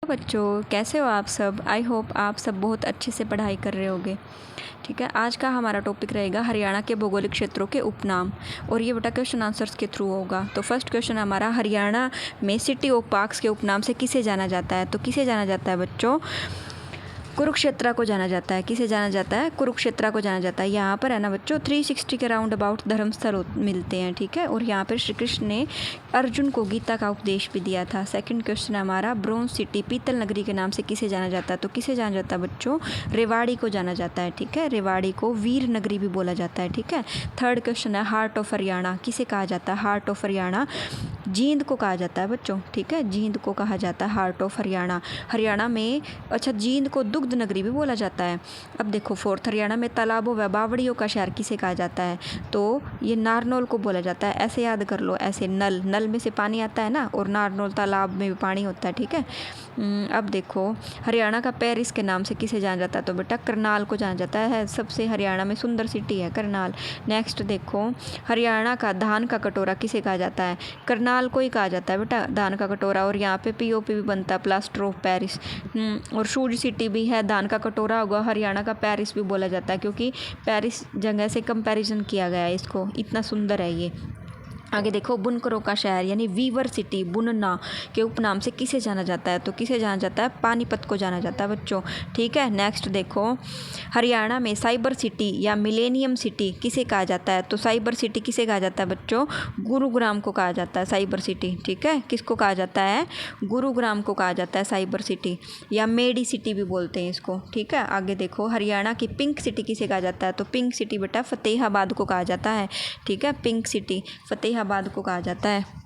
बच्चों, कैसे हो आप सब। आई होप आप सब बहुत अच्छे से पढ़ाई कर रहे होगे। ठीक है, आज का हमारा टॉपिक रहेगा हरियाणा के भौगोलिक क्षेत्रों के उपनाम, और ये बेटा क्वेश्चन आंसर्स के थ्रू होगा। तो फर्स्ट क्वेश्चन हमारा, हरियाणा में सिटी ऑफ पार्क्स के उपनाम से किसे जाना जाता है। तो किसे जाना जाता है बच्चों, कुरुक्षेत्र को जाना जाता है। किसे जाना जाता है, कुरुक्षेत्र को जाना जाता है। यहाँ पर है ना बच्चों 360 के राउंड अबाउट धर्मस्थल मिलते हैं। ठीक है, और यहाँ पर श्री कृष्ण ने अर्जुन को गीता का उपदेश भी दिया था। सेकंड क्वेश्चन हमारा, ब्रोंज सिटी पीतल नगरी के नाम से किसे जाना जाता है। तो किसे जाना जाता है बच्चों, रेवाड़ी को जाना जाता है। ठीक है, रेवाड़ी को वीर नगरी भी बोला जाता है। ठीक है, थर्ड क्वेश्चन है, हार्ट ऑफ हरियाणा किसे कहा जाता है। हार्ट ऑफ हरियाणा जींद को कहा जाता है बच्चों। ठीक है, जींद को कहा जाता है हार्ट ऑफ हरियाणा। हरियाणा में अच्छा जींद को दुग्ध नगरी भी बोला जाता है। अब देखो फोर्थ, हरियाणा में तालाबों व बावड़ियों का शहर किसे कहा जाता है। तो ये नारनौल को बोला जाता है। ऐसे याद कर लो, ऐसे नल में से पानी आता है ना, और नारनौल तालाब में भी पानी होता है। ठीक है, अब देखो हरियाणा का पेरिस के नाम से किसे जाना जाता है। तो बेटा करनाल को जाना जाता है। सबसे हरियाणा में सुंदर सिटी है करनाल। नेक्स्ट देखो, हरियाणा का धान का कटोरा किसे कहा जाता है। करनाल को ही कहा जाता है बेटा धान का कटोरा। और यहाँ पे पीओपी भी बनता है, प्लास्टर ऑफ पेरिस। और शूज सिटी भी है, धान का कटोरा होगा। हरियाणा का पेरिस भी बोला जाता है, क्योंकि पेरिस जगह से कंपैरिजन किया गया है इसको, इतना सुंदर है ये। आगे देखो, बुनकरों का शहर यानी वीवर सिटी बुनना के उपनाम से किसे जाना जाता है। तो किसे जाना जाता है, पानीपत को जाना जाता है बच्चों। ठीक है, नेक्स्ट देखो, हरियाणा में साइबर सिटी या मिलेनियम सिटी किसे कहा जाता है। तो साइबर सिटी किसे कहा जाता है बच्चों, गुरुग्राम को कहा जाता है साइबर सिटी। ठीक है, किसको कहा जाता है, गुरुग्राम को कहा जाता है साइबर सिटी, या मेडी सिटी भी बोलते हैं इसको। ठीक है, आगे देखो, हरियाणा की पिंक सिटी किसे कहा जाता है। तो पिंक सिटी बेटा फतेहाबाद को कहा जाता है। ठीक है, पिंक सिटी फतेहाबाद को कहा जाता है।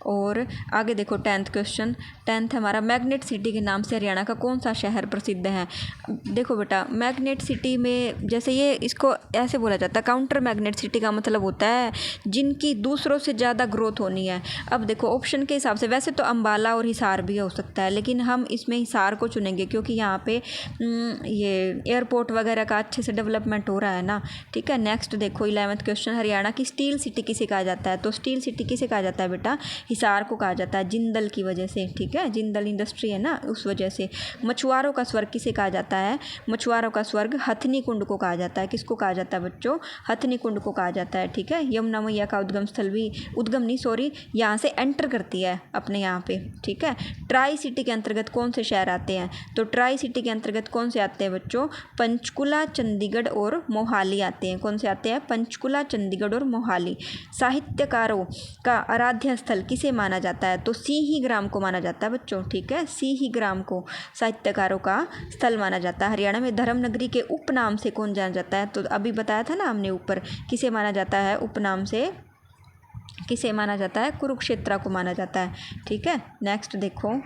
और आगे देखो टेंथ क्वेश्चन, टेंथ हमारा, मैग्नेट सिटी के नाम से हरियाणा का कौन सा शहर प्रसिद्ध है। देखो बेटा मैग्नेट सिटी में, जैसे ये इसको ऐसे बोला जाता है, काउंटर मैग्नेट सिटी का मतलब होता है जिनकी दूसरों से ज़्यादा ग्रोथ होनी है। अब देखो ऑप्शन के हिसाब से वैसे तो अम्बाला और हिसार भी हो सकता है, लेकिन हम इसमें हिसार को चुनेंगे क्योंकि यहाँ पे ये एयरपोर्ट वगैरह का अच्छे से डेवलपमेंट हो रहा है ना। ठीक है, नेक्स्ट देखो 11th क्वेश्चन, हरियाणा की स्टील सिटी किसे कहा जाता है। तो स्टील सिटी किसे कहा जाता है बेटा, हिसार को कहा जाता है, जिंदल की वजह से। ठीक है, जिंदल इंडस्ट्री है ना, उस वजह से। मछुआरों का स्वर्ग किसे कहा जाता है। मछुआरों का स्वर्ग हथनी कुंड को कहा जाता है। किसको कहा जाता है बच्चों, हथनी कुंड को कहा जाता है। ठीक है, यमुना मैया का उद्गम स्थल भी, उद्गम नहीं सॉरी, यहाँ से एंटर करती है अपने यहाँ पे। ठीक है, ट्राई सिटी के अंतर्गत कौन से शहर आते हैं। तो ट्राई सिटी के अंतर्गत कौन से आते हैं बच्चों, पंचकुला, चंडीगढ़ और मोहाली आते हैं। कौन से आते हैं, पंचकुला, चंडीगढ़ और मोहाली। साहित्यकारों का आराध्य स्थल किसे माना जाता है। तो सिंहीग्राम को माना जाता है बच्चों। ठीक है, सिंहीग्राम को साहित्यकारों का स्थल माना जाता है। हरियाणा में धर्मनगरी के उपनाम से कौन जाना जाता है। तो अभी बताया था ना हमने ऊपर, किसे माना जाता है उपनाम से, किसे माना जाता है, कुरुक्षेत्र को माना जाता है। ठीक है, नेक्स्ट देखो,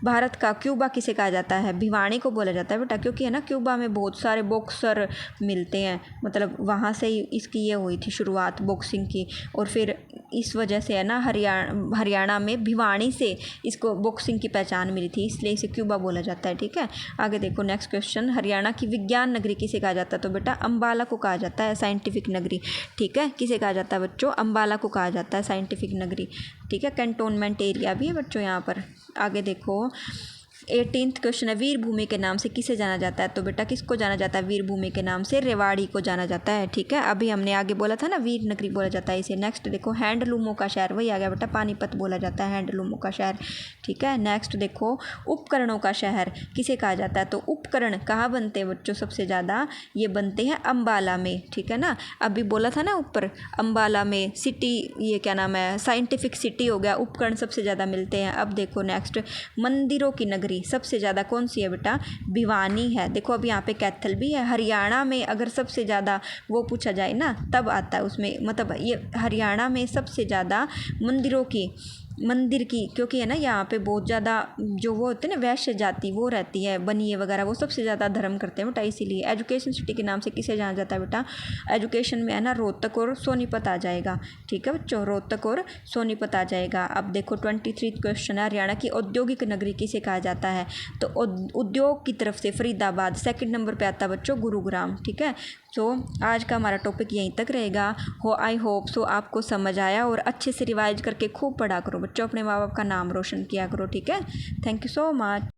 भारत का क्यूबा किसे कहा जाता है। भिवानी को बोला जाता है बेटा, क्योंकि है ना क्यूबा में बहुत सारे बॉक्सर मिलते हैं, मतलब वहाँ से ही इसकी ये हुई थी शुरुआत बॉक्सिंग की, और फिर इस वजह से है ना हरियाणा में भिवानी से इसको बॉक्सिंग की पहचान मिली थी, इसलिए इसे क्यूबा बोला जाता है। ठीक है, आगे देखो नेक्स्ट क्वेश्चन, हरियाणा की विज्ञान नगरी किसे कहा जाता है। तो बेटा अम्बाला को कहा जाता है साइंटिफिक नगरी। ठीक है, किसे कहा जाता है बच्चों, अम्बाला को कहा जाता है साइंटिफिक नगरी। ठीक है, कैंटोनमेंट एरिया भी है बच्चों यहाँ पर। आगे देखो 18th क्वेश्चन है, वीर भूमि के नाम से किसे जाना जाता है। तो बेटा किसको जाना जाता है वीर भूमि के नाम से, रेवाड़ी को जाना जाता है। ठीक है, अभी हमने आगे बोला था ना वीर नगरी बोला जाता है इसे। नेक्स्ट देखो, हैंडलूमों का शहर, वही आ गया बेटा, पानीपत बोला जाता है हैंडलूमों का शहर। ठीक है, नेक्स्ट देखो, उपकरणों का शहर किसे कहा जाता है। तो उपकरण कहाँ बनते हैं बच्चों, सबसे ज़्यादा ये बनते हैं अम्बाला में। ठीक है ना, अभी बोला था ना ऊपर, अम्बाला में सिटी, ये क्या नाम है, साइंटिफिक सिटी हो गया, उपकरण सबसे ज़्यादा मिलते हैं। अब देखो नेक्स्ट, मंदिरों की नगरी सबसे ज़्यादा कौन सी है बेटा, भिवानी है। देखो अभी यहाँ पे कैथल भी है। हरियाणा में अगर सबसे ज़्यादा वो पूछा जाए ना तब आता है उसमें, मतलब ये हरियाणा में सबसे ज़्यादा मंदिर की, क्योंकि है ना यहाँ पे बहुत ज़्यादा जो वो होते हैं ना वैश्य जाति वो रहती है, बनिए वगैरह, वो सबसे ज़्यादा धर्म करते हैं बेटा, इसीलिए। एजुकेशन सिटी के नाम से किसे जाना जाता है बेटा, एजुकेशन में है ना रोहतक और सोनीपत आ जाएगा। ठीक है बच्चों, रोहतक और सोनीपत आ जाएगा। अब देखो 23 क्वेश्चन है, हरियाणा की औद्योगिक नगरी किसे कहा जाता है। तो उद्योग की तरफ से फरीदाबाद, सेकंड नंबर पे आता है बच्चों गुरुग्राम। ठीक है, सो आज का हमारा टॉपिक यहीं तक रहेगा। आई होप सो आपको समझ आया, और अच्छे से रिवाइज करके खूब पढ़ा करो। बच्चों, अपने माँ बाप का नाम रोशन किया करो, ठीक है। Thank you so much.